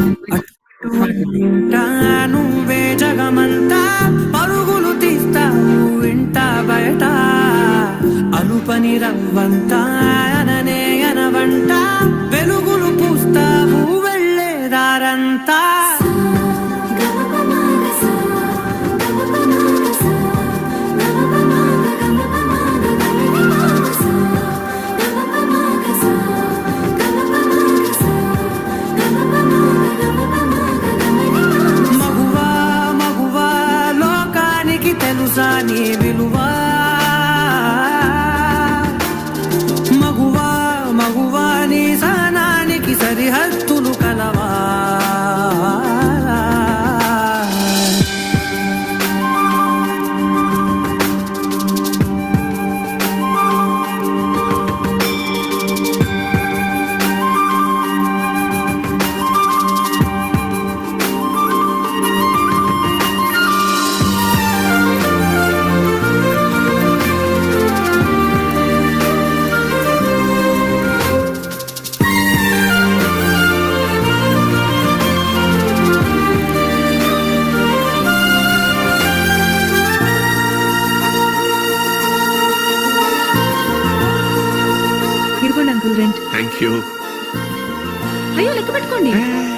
అటు ఉంటా నువ్వే జగమంతా పరుగులు తీస్తావు ఇంట బయట అనుపని రవ్వంతా అననే అనవంట వెలుగులు పూస్తావు వెళ్ళేదారంతా మగువా మగువా లోకానికి తెలుసా నీ విలువా మగువా మగువా నీ సహనానికి సరిహద్దులు కలవా ఇదిగోండి అంకుల్ రెంట్. Thank you. అయ్యో లెక్క పెట్టుకోండి.